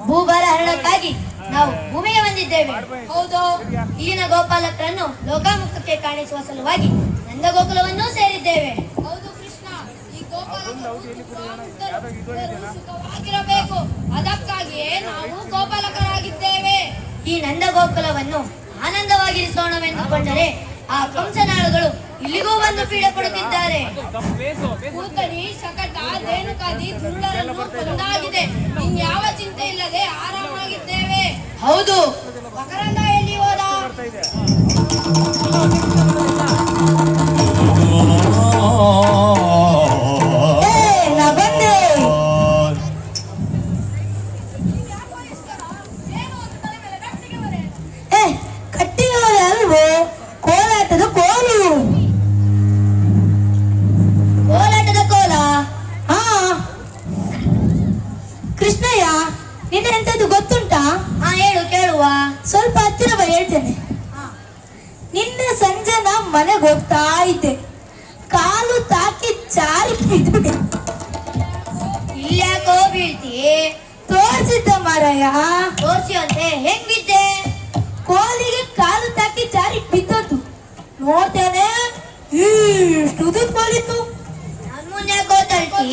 ಭೂಭಾರ ಹರಣಕ್ಕಾಗಿ ನಾವು ಭೂಮಿಗೆ ಬಂದಿದ್ದೇವೆ. ಹೌದು, ಇಲ್ಲಿನ ಗೋಪಾಲಕರನ್ನು ಲೋಕಾಮುಖಕ್ಕೆ ಕಾಣಿಸುವ ಸಲುವಾಗಿ ನಂದ ಗೋಕುಲವನ್ನೂ ಸೇರಿದ್ದೇವೆ. ಹೌದು ಕೃಷ್ಣ, ಈ ಗೋಪಾಲಕರಾಗಿರಬೇಕು, ಅದಕ್ಕಾಗಿಯೇ ನಾವು ಗೋಪಾಲಕರಾಗಿದ್ದೇವೆ. ಈ ನಂದ ಗೋಕುಲವನ್ನು ಆನಂದವಾಗಿರಿಸೋಣವೆಂದುಕೊಂಡರೆ ಆ ಕಂಸನಾಳುಗಳು ಇಲ್ಲಿಗೂ ಬಂದು ಪೀಡೆ ಕೊಡುತ್ತಿದ್ದಾರೆ. ಕೂತರಿ, ಶಕಟ, ಧೇನುಕಾದಿ ದುರುಳರನ್ನು ಕೊಂದಾಗಿದೆ. ಇನ್ಯಾವ ಚಿಂತೆ ಇಲ್ಲದೆ ಆರಾಮಾಗಿದ್ದೇವೆ. ಹೌದು, ಮಕರಂದ ಎಲ್ಲಿ ಹೋದ? ಸ್ವಲ್ಪ ಹತ್ತಿರ ಬಾ, ಹೇಳ್ತೇನೆ. ನಿನ್ನೆ ಸಂಜೆ ನಾ ಮನೆಗೆ ಹೋಗ್ತಾ ಇದ್ದೆ, ಕಾಲು ತಾಕಿ ಜಾರಿ ಬಿದ್ದುಬಿಟ್ಟೆ. ಇಲ್ಯಾಕೋ ಬೀಳ್ತಿ? ತೋರ್ಸಿದ್ದ ಮಾರಾಯ. ತೋರ್ಸಿ ಅಂತೆ, ಹೆಂಗ್ ಬಿದ್ದೆ? ಕೋಲಿಗೆ ಕಾಲು ತಾಕಿ ಜಾರಿ ಬಿದ್ದದ್ದು. ನೋಡ್ತೇನೆ ಇಷ್ಟು ಕೋಲಿತ್ತು. ನನ್ ಮುಂದೆ ಗೊತ್ತಳ್ತಿ?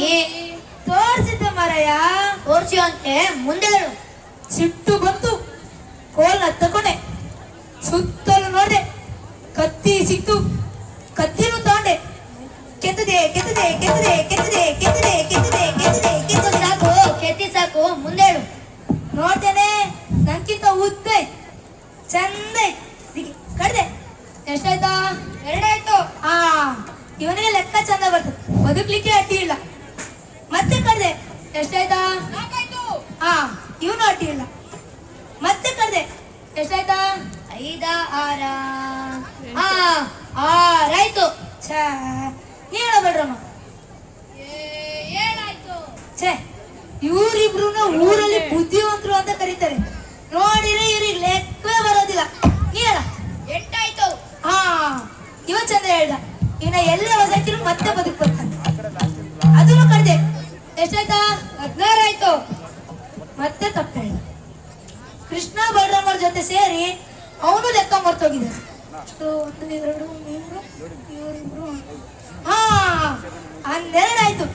ತೋರ್ಸಿದ್ದ ಮಾರಾಯ. ತೋರ್ಸಿ ಅಂತೆ, ಮುಂದೆ ಹೇಳು. ಸಿಟ್ಟು ಬಂತು, ಕೋಲ್ನ ತಕೊಂಡೆ, ಸುತ್ತಲೂ ನೋಡ್ದೆ, ಕತ್ತಿ ಸಿಕ್ತು, ಕತ್ತಿನೂ ತಗೊಂಡೆ. ಕೆತ್ತದೆ ಕೆತ್ತದೆ ಕೆತ್ತದೆ ಕೆತ್ತದೆ ಕೆತ್ತದೆ ಕೆತ್ತದೆ ಕೆತ್ತದೆ ಕೆತ್ತದೆ ಸಾಕು, ಕೆತ್ತಿ ಸಾಕು, ಮುಂದೆ ಹೇಳು. ನೋಡ್ತೇನೆ ನನ್ಕಿಂತ ಉದ್ದ ಚಂದ ಕಡ್ದೆ. ಎಷ್ಟಾಯ್ತಾ? 2 ಆಯ್ತು. ಇವನಿಗೆ ಲೆಕ್ಕ ಚಂದ ಬರ್ತದೆ, ಬದುಕ್ಲಿಕ್ಕೆ ಅಡ್ಡಿ ಇಲ್ಲ. ಮತ್ತೆ ಕಡ್ದೆ. ಎಷ್ಟಾಯ್ತಾ? 4 ಆಯ್ತು. ಇವನು ಅಡ್ಡಿ ಇಲ್ಲ. ಮತ್ತೆ ಕಡ್ದೆ. ಎಷ್ಟಾಯ್ತಾ? 5, 6 ಆಯ್ತು. ನೀ ಹೇಳಬೇಡ್ರಮ್ಮ. 7 ಆಯ್ತು. ಇವರಿಬ್ರು ಊರಲ್ಲಿ ಬುದ್ಧಿವಂತರು ಅಂತ ಕರೀತಾರೆ. ನೋಡಿದ್ರೆ ಇವ್ರಿಗೆ ಲೆಕ್ಕವೇ ಬರೋದಿಲ್ಲ. ನೀ ಹೇಳ. 8 ಆಯ್ತು. ಇವ ಚಂದ ಹೇಳ್ದ. ಇವನ ಎಲ್ಲೇ ಹೊಸಾಕಿರು ಮತ್ತೆ ಬದುಕು ಬರ್ತಾನೆ. ಅದನ್ನು ಕಡ್ದೆ. ಎಷ್ಟಾಯ್ತಾ? 16 ಆಯ್ತು. ಮತ್ತೆ ತಪ್ಪು ಹೇಳ್ದ. ಕೃಷ್ಣ ಬಲರಾಮರ ಜೊತೆ ಸೇರಿ ಅವನು ಲೆಕ್ಕ ಮರ್ತೋಗಿದ್ದಾರೆ. 1, 2, 3, ಇವರಿಬ್ರು 12 ಆಯ್ತು.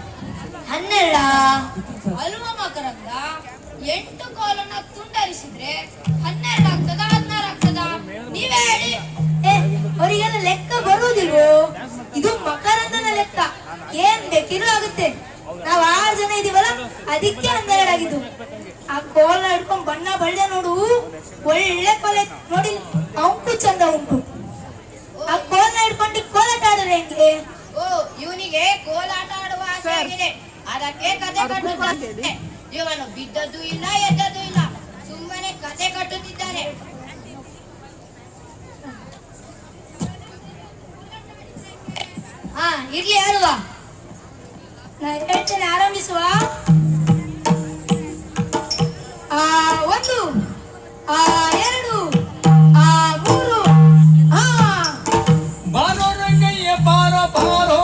12 ಅಲ್ವಾ ಮಕರಂದ? 8 ಕೋಲನ್ನ ತುಂಡರಿಸಿದ್ರೆ 12 ಆಗ್ತದ, 16 ಆಗ್ತದ? ನೀವೇ ಹೇಳಿ. ಅವರಿಗೆಲ್ಲ ಲೆಕ್ಕ ಬರುವುದಿಲ್ವೋ? ಇದು ಮಕರಂದನ ಲೆಕ್ಕ, ಏನ್ ಬೇಕಿರೋ ಆಗುತ್ತೆ. ನಾವ್ 6 ಜನ ಇದೀವಲ್ಲ, ಅದಕ್ಕೆ 12 ಆಗಿದ್ದು. ಆ ಕೋಲ ಹಿಡ್ಕೊಂಡ್ ಬಣ್ಣ ಬಳ್ಳೆ ನೋಡು, ಒಳ್ಳೆ ಕೋಲೆ ನೋಡಿ, ಅವಕ್ಕೂ ಚಂದ ಉಂಟು. ಆ ಕೋಲ ಹಿಡ್ಕೊಂಡು ಕೋಲಾಟ ಆಡಿದ್ರೆ ಹೆಂಗೆ? ಇವನಿಗೆ ಕೋಲಾಟ ಆಡುವ ಆಸೆ ಆಗಿದೆ, ಅದಕ್ಕೆ ಕತೆ ಕಟ್ಟುತ್ತಾನೆ. ಇವನು ಬಿದ್ದದ್ದು ಇಲ್ಲ, ಎದ್ದದ್ದು ಇಲ್ಲ, ಸುಮ್ಮನೆ ಕತೆ ಕಟ್ಟುತ್ತಿದ್ದಾನೆ. ಇರ್ಲಿ, ಆಡುವ. ನಾ ಹೇಳ್ತೇನೆ, ಆರಂಭಿಸುವ. 1, 2, 3. ಬಾರೋ ರಂಗಯ್ಯ ಬಾರೋ ಬಾರೋ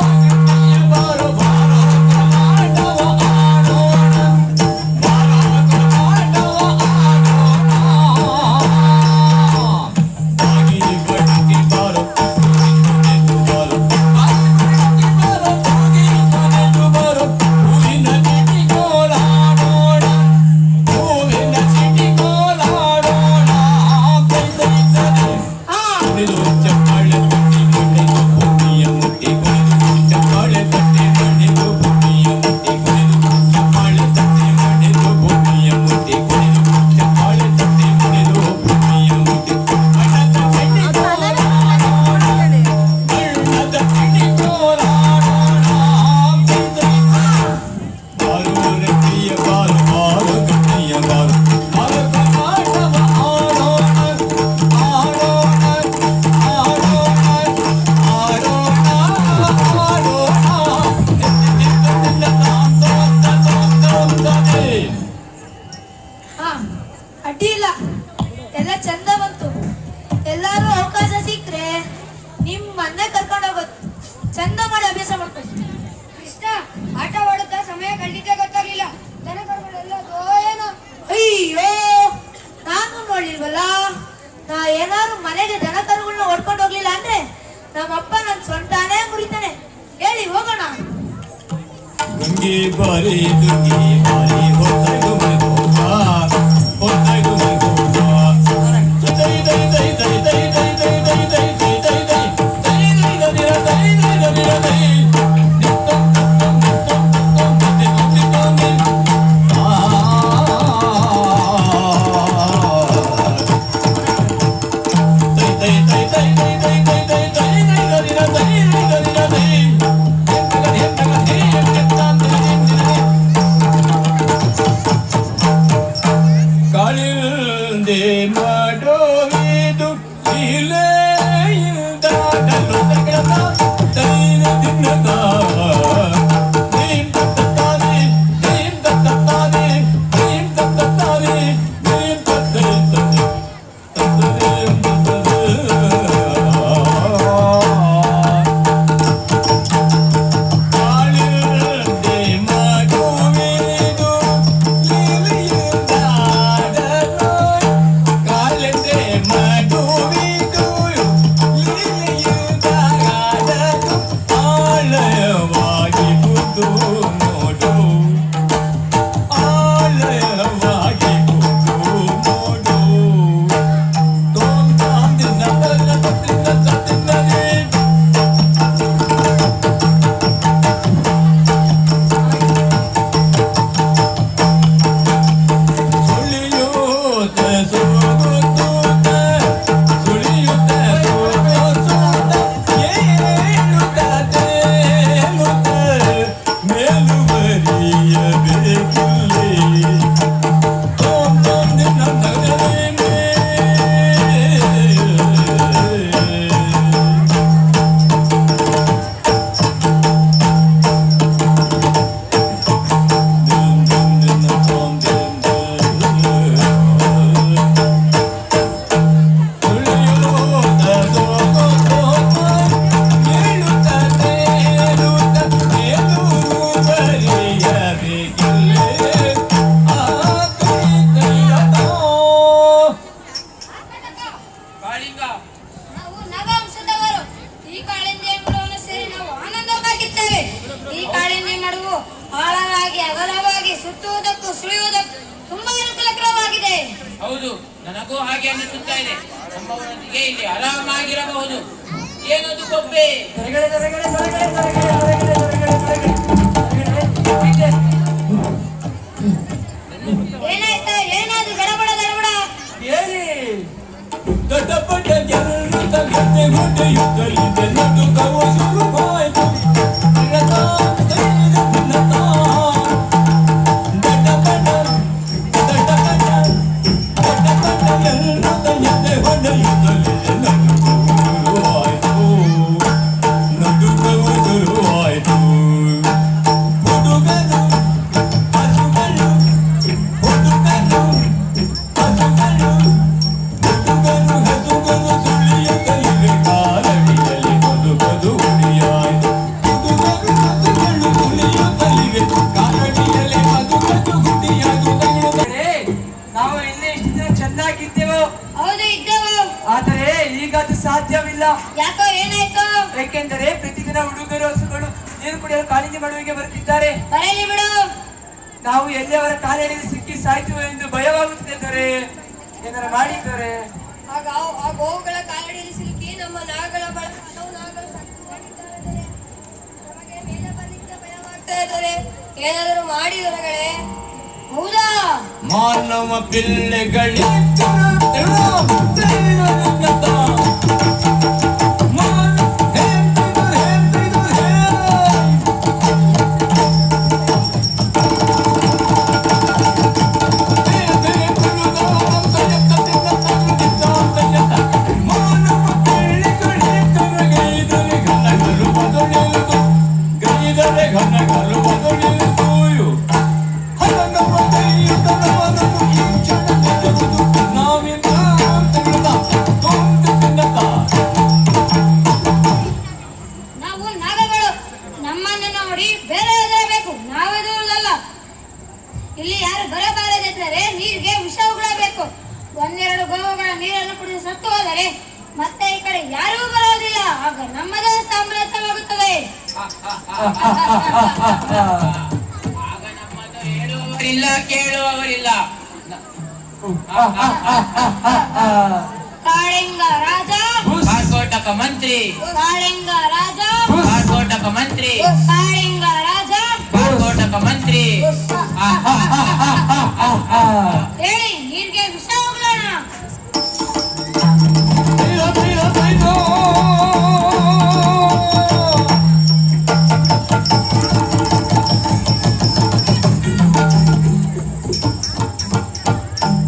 ಬಾರೋ ಬಾರೋ ನಮ್ಮಪ್ಪ ನನ್ ಸೊಂಟಾನೇ ಮುರಿತಾನೆ. ಹೇಳಿ ಹೋಗೋಣ. ದುಂಗಿ ಬಾರಿ ಹೊತ್ತಾಯ್ತು ಮೈಗೋಪ ಹೊತ್ತಾಯ್ತು ಮೈಗೋಪ ದೈ ದೈ ದೈ ದೈ ದೈ ದೈ ದೈ ದೈ ದೈ ದೈ ದೈ ದೈ ದೈ ದೈ ದೈ ದೈ ದೈ ದೈ ಹೌದು, ನನಗೂ ಹಾಗೆ ಅನಿಸುತ್ತಾ ಇದೆ. ನಮ್ಮವರೊಂದಿಗೆ ಇಲ್ಲಿ ಆರಾಮಾಗಿರಬಹುದು. ಏನದು ಕೊಬ್ಬೆ? ಏನಾಯ್ತಾ? ಏನಾದ್ರು ಗಡಬಡ ಗಡಬಡ ಹೇಳಿ. ದೊಡ್ಡಪಟ್ಟ ಗೆಲ್ಲುತ್ತ ಗೆದ್ದೆ ಹೊಡೆಯುತ್ತಲಿದೆ ನಡು ಕವು ಶುರುವಾಯ್ತು. ಹೌದು, ಇದ್ದೆವು. ಆದರೆ ಈಗ ಅದು ಸಾಧ್ಯವಿಲ್ಲ. ಯಾಕೋ? ಏನಾಯ್ತು? ಏಕೆಂದರೆ ಪ್ರತಿದಿನ ಹುಡುಗರು ಹಸುಗಳು ನೀರು ಕುಡಿಯಲು ಕಾಲಿಂದಿ ಮಾಡುವಿಗೆ ಬರುತ್ತಿದ್ದಾರೆ. ಬರಲಿ ಬಿಡು. ನಾವು ಎಲ್ಲಿ ಅವರ ಕಾಲಿನಲ್ಲಿ ಸಿಕ್ಕಿ ಸಾಯ್ತೀವೋ ಎಂದು ಭಯವಾಗುತ್ತಿದ್ದಾರೆ. ಏನಾರ ಮಾಡಿದ್ದಾರೆ. ಆಗ ಆ ಗೋವುಗಳ ಕಾಲಡಿಯಲ್ಲಿ ಸಿಲುಕಿ ನಮ್ಮ ನಾಗಗಳ ಬಳಗ ಹಲವು ನಾಗಗಳು ಸತ್ತು ಹೋಗಿದ್ದಾರೆ. ನಮಗೆ ಮೇಲೆ ಬರ್ಲಿಕ್ಕೆ ಭಯವಾಗ್ತಾ ಇದ್ದಾರೆ. ಏನಾದರೂ ಮಾಡಿ ಹೊರಗಡೆ. ಹೌದಾ? ಮಾನವ ಪಿಲ್ಲೆಗಳೇ ನಾವು ನಾಗಗಳು. ನಮ್ಮನ್ನು ನೋಡಿ ಬೇರೆ ಹೆದರಬೇಕು. ನಾವೆದುರಲ್ಲ. ಇಲ್ಲಿ ಯಾರು ಬರಬಾರದಿದ್ದರೆ ನೀರಿಗೆ ವಿಷ ಉಗುಳಬೇಕು. ಒಂದೆರಡು ಗೋವುಗಳ ನೀರನ್ನು ಕುಡಿದು ಸತ್ತು ಹೋದರೆ ಮತ್ತೆ ಈ ಕಡೆ ಯಾರೂ ಬರೋದಿಲ್ಲ. ಆಗ ನಮ್ಮದೇ ಸಾಮ್ರಾಜ್ಯವಾಗುತ್ತದೆ. ಆಗ ನಮ್ಮನ್ನು ಹೇಳುವವರಿಲ್ಲ, ಕೇಳುವವರಿಲ್ಲ. ಕಾಳಿಂಗ ರಾಜ, ಕಾರ್ಕೋಟಕ ಮಂತ್ರಿ, ಕಾಳಿಂಗ ರಾಜ, ಕಾರ್ಕೋಟಕ ಮಂತ್ರಿ, ಕಾಳಿಂಗ ರಾಜ, ಕಾರ್ಕೋಟಕ ಮಂತ್ರಿ. ಹೇಳಿ ನೀರಿಗೆ ವಿಷ ಹೋಗೋಣ.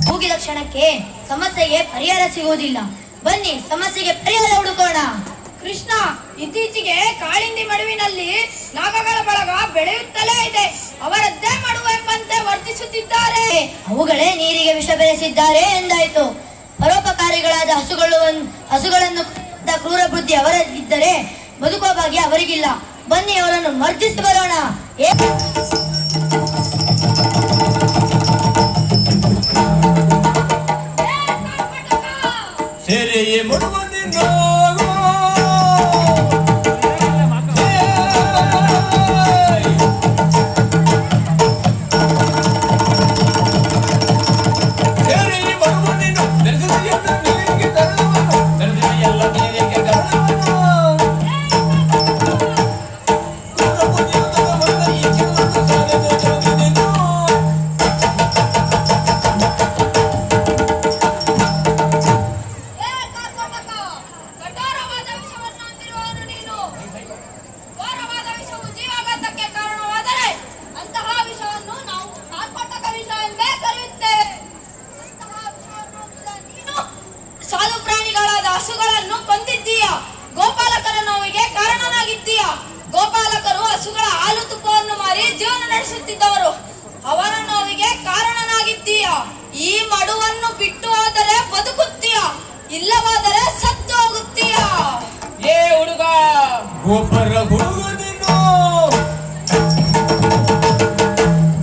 ಮುಗಿದ ಕ್ಷಣಕ್ಕೆ ಸಮಸ್ಯೆಗೆ ಪರಿಹಾರ ಸಿಗುವುದಿಲ್ಲ. ಬನ್ನಿ ಸಮಸ್ಯೆಗೆ ಪರಿಹಾರ ಹುಡುಕೋಣ. ಕೃಷ್ಣ, ಇತ್ತೀಚೆಗೆ ಕಾಳಿಂದಿ ಮಡುವಿನಲ್ಲಿ ನಾಗಗಳ ಬಳಗ ಬೆಳೆಯುತ್ತಲೇ ಇದೆ. ಅವರದ್ದೇ ಮಡುವು ಎಂಬಂತೆ ವರ್ತಿಸುತ್ತಿದ್ದಾರೆ. ಅವುಗಳೇ ನೀರಿಗೆ ವಿಷ ಬೆರೆಸಿದ್ದಾರೆ ಎಂದಾಯ್ತು. ಪರೋಪಕಾರಿಗಳಾದ ಹಸುಗಳನ್ನು ಕ್ರೂರ ಬುದ್ಧಿ ಅವರಿದ್ದರೆ ಬದುಕುವ ಭಾಗ್ಯ ಅವರಿಗಿಲ್ಲ. ಬನ್ನಿ ಅವರನ್ನು ಮರ್ದಿಸಿ ಬರೋಣ. ಸೇರೆಯೇ ಮುಡುವುದಿಲ್ಲ ಕಠೋರವಾದ ವಿಷವನ್ನು ಹೊಂದಿರುವವನು ನೀನು. ಘೋರವಾದ ವಿಷವು ಜೀವಾಘಾತಕ್ಕೆ ಕಾರಣವಾದರೆ ಅಂತಹ ವಿಷವನ್ನು ನಾವು ಕಾರ್ಕೋಟಕ ವಿಷ ಎಂದೇ ಕರೆಯುತ್ತೇವೆ. ಅಂತಹ ವಿಷವನ್ನು ಹೊಂದಿದ ನೀನು ಸಾಲು ಪ್ರಾಣಿಗಳಾದ ಹಸುಗಳನ್ನು ಕೊಂದಿದ್ದೀಯ. ಗೋಪಾಲಕರ ನೋವಿಗೆ ಕಾರಣನಾಗಿದ್ದೀಯ. ಗೋಪಾಲಕರು ಹಸುಗಳ ಹಾಲು ತುಪ್ಪವನ್ನು ಮಾರಿ ಜೀವನ ನಡೆಸುತ್ತಿದ್ದವರು. ಅವರ ನೋವಿಗೆ ಕಾರಣನಾಗಿದ್ದೀಯ. ಈ ಮಡುವನ್ನು ಬಿಟ್ಟು ಹೋದರೆ ಬದುಕುತ್ತೀಯ, ಇಲ್ಲವಾದರೆ ಸತ್ತು ಹೋಗುತ್ತೀಯ. ಏ ಹುಡುಗ, ಗೋಪರ ಹುಡುಗನಿನ್ನು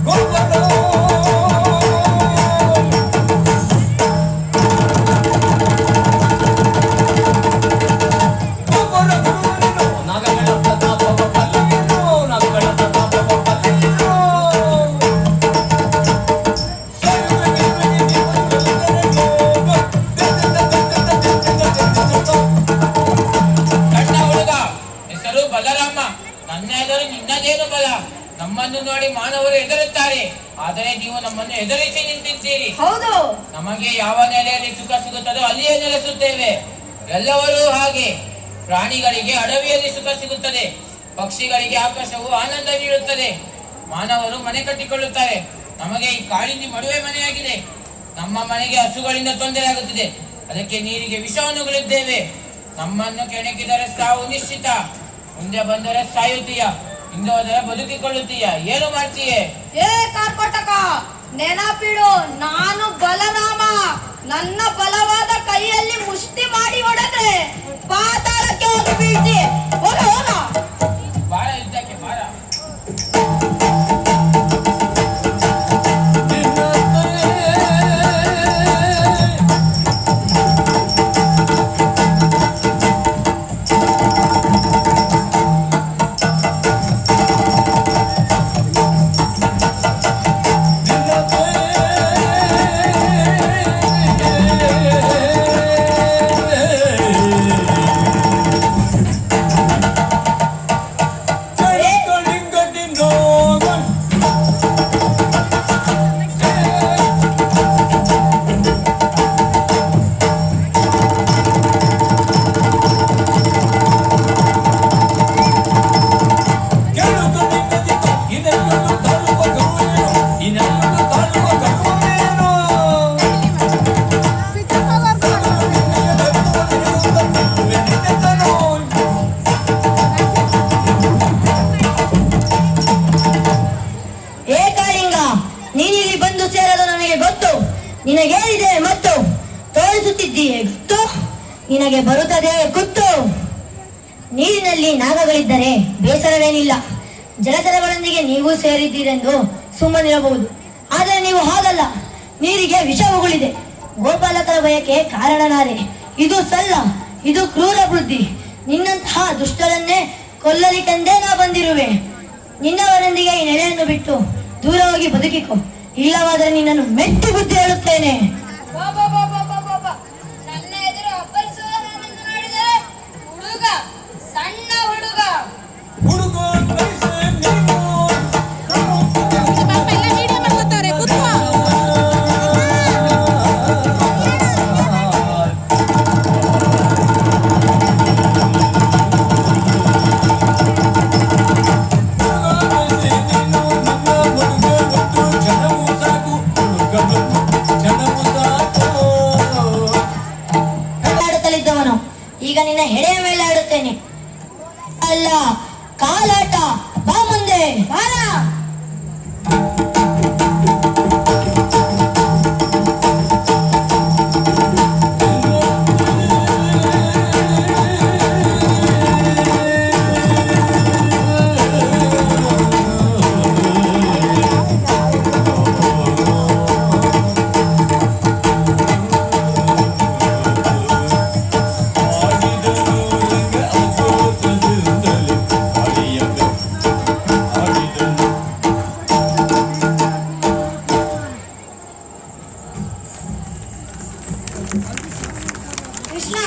ಗೋಪರ ಗೋಪರ ಹುಡುಗನಿನ್ನು ನಾಗಗಳ ಪ್ರತಾಪವ ಬಲ್ಲಿಯನ್ನು ನಾಗಗಳ ಪ್ರತಾಪವ ಬಲ್ಲಿಯನ್ನು ಸಣ್ಣ ಹುಡುಗ, ಹೆಸರು ಬಲರಾಮ. ನನ್ನ ಎದುರು ನಿನ್ನದೇನು ಬಲ? ನಮ್ಮನ್ನು ನೋಡಿ ಮಾನವರು ಹೆದರುತ್ತಾರೆ, ಆದರೆ ನೀವು ನಮ್ಮನ್ನು ಎದುರಿಸಿ ನಿಂತಿದ್ದೀರಿ. ಹೌದು, ನಮಗೆ ಯಾವ ನೆಲೆಯಲ್ಲಿ ಸುಖ ಸಿಗುತ್ತದೋ ಅಲ್ಲಿಯೇ ನೆಲೆಸುತ್ತೇವೆ. ಎಲ್ಲವರೂ ಹಾಗೆ. ಪ್ರಾಣಿಗಳಿಗೆ ಅಡವಿಯಲ್ಲಿ ಸುಖ ಸಿಗುತ್ತದೆ, ಪಕ್ಷಿಗಳಿಗೆ ಆಕಾಶವು ಆನಂದ ನೀಡುತ್ತದೆ. ಮಾನವರು ಮನೆ ಕಟ್ಟಿಕೊಳ್ಳುತ್ತಾರೆ. ನಮಗೆ ಈ ಕಾಳಿಂದಿ ಮಡುವೆ ಮನೆಯಾಗಿದೆ. ನಮ್ಮ ಮನೆಗೆ ಹಸುಗಳಿಂದ ತೊಂದರೆ ಆಗುತ್ತಿದೆ, ಅದಕ್ಕೆ ನೀರಿಗೆ ವಿಷವನ್ನುಗಳಿದ್ದೇವೆ. ನಮ್ಮನ್ನು ಕೆಣಕಿದರೆ ಸಾವು ನಿಶ್ಚಿತ. ಮುಂದೆ ಬಂದರೆ ಸಾಯುತ್ತೀಯ, ಹಿಂದೆ ಹೋದರೆ ಬದುಕಿಕೊಳ್ಳುತ್ತೀಯ. ಏನು ಮಾಡ್ತೀಯೇ? ಏ ಕಾರ್ಕೋಟಕ, ನೆನಪಿಡು, ನಾನು ಬಲರಾಮ. ನನ್ನ ಬಲವಾದ ಕೈಯಲ್ಲಿ ಮುಷ್ಟಿ ಮಾಡಿ ಹೊಡೆದ್ರೆ ಪಾತಾಳಕ್ಕೆ ಹೋಗಿ ಬೀಳ್ತಿ. ಹೋಗ ಹೋಗ. ಬಾರ ಯುದ್ಧಕ್ಕೆ ಬಾರ. ನಿನಗೇನಿದೆ ಮತ್ತು ತೋರಿಸುತ್ತಿದ್ದೀಯೇ ಗೊತ್ತು? ನಿನಗೆ ಬರುತ್ತದೆ ಗೊತ್ತು? ನೀರಿನಲ್ಲಿ ನಾಗಗಳಿದ್ದರೆ ಬೇಸರವೇನಿಲ್ಲ. ಜಲಚರಗಳೊಂದಿಗೆ ನೀವು ಸೇರಿದ್ದೀರೆಂದು ಸುಮ್ಮನಿರಬಹುದು. ಆದರೆ ನೀವು ಹಾಗಲ್ಲ. ನೀರಿಗೆ ವಿಷ ಉಗುಳಿದೆ. ಗೋಪಾಲಕರ ಭಯಕ್ಕೆ ಕಾರಣನಾದೆ. ಇದು ಸಲ್ಲ. ಇದು ಕ್ರೂರ ಬುದ್ಧಿ. ನಿನ್ನಂತಹ ದುಷ್ಟರನ್ನೇ ಕೊಲ್ಲಲಿಕ್ಕೆಂದೇ ನಾ ಬಂದಿರುವೆ. ನಿನ್ನವರೊಂದಿಗೆ ಈ ನೆಲೆಯನ್ನು ಬಿಟ್ಟು ದೂರ ಹೋಗಿ ಬದುಕಿಕೊ, ಇಲ್ಲವಾದರೆ ನಿನ್ನನ್ನು ಮೆಟ್ಟಿ ಬುದ್ಧಿ ಹೇಳುತ್ತೇನೆ. ನನ್ನ ಎದುರು ಅಪ್ಪರಿಸುವವನನ್ನು ನೋಡಿದರೆ ಹುಡುಗ, ಸಣ್ಣ ಹುಡುಗ. ಆಡುತ್ತಲಿದ್ದವನು ಈಗ ನಿನ್ನ ಹೆಡೆಯ ಮೇಲೆ ಆಡುತ್ತೇನೆ. ಅಲ್ಲ, ಕಾಲಾಟ. ಬಾ ಮುಂದೆ, ಬಾರ. ಕೃಷ್ಣ,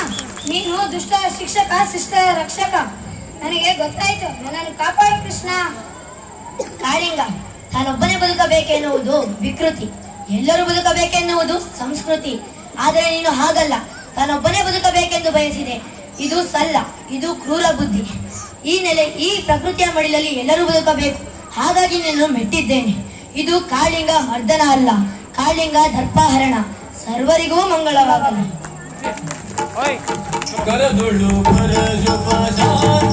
ನೀನು ದುಷ್ಟ ಶಿಕ್ಷಕ, ಶಿಷ್ಟ ರಕ್ಷಕ. ನನಗೆ ಗೊತ್ತಾಯ್ತು, ನನ್ನನ್ನು ಕಾಪಾಡು ಕೃಷ್ಣ. ಕಾಳಿಂಗ ತಾನೊಬ್ಬನೇ ಬದುಕಬೇಕೆನ್ನುವುದು ವಿಕೃತಿ, ಎಲ್ಲರೂ ಬದುಕಬೇಕೆನ್ನುವುದು ಸಂಸ್ಕೃತಿ. ಆದರೆ ನೀನು ಹಾಗಲ್ಲ, ತಾನೊಬ್ಬನೇ ಬದುಕಬೇಕೆಂದು ಬಯಸಿದೆ. ಇದು ಸಲ್ಲ, ಇದು ಕ್ರೂರ ಬುದ್ಧಿ. ಈ ಪ್ರಕೃತಿಯ ಮಡಿಲಲ್ಲಿ ಎಲ್ಲರೂ ಬದುಕಬೇಕು, ಹಾಗಾಗಿ ನಿನ್ನನ್ನು ಮೆಟ್ಟಿದ್ದೇನೆ. ಇದು ಕಾಳಿಂಗ ಮರ್ದನ ಅಲ್ಲ, ಕಾಳಿಂಗ ದರ್ಪಹರಣ. ಸರ್ವರಿಗೂ ಮಂಗಳವಾಗಲಿ. ಕರದೊಳು ಪರಜು ಪಾಷಾಣ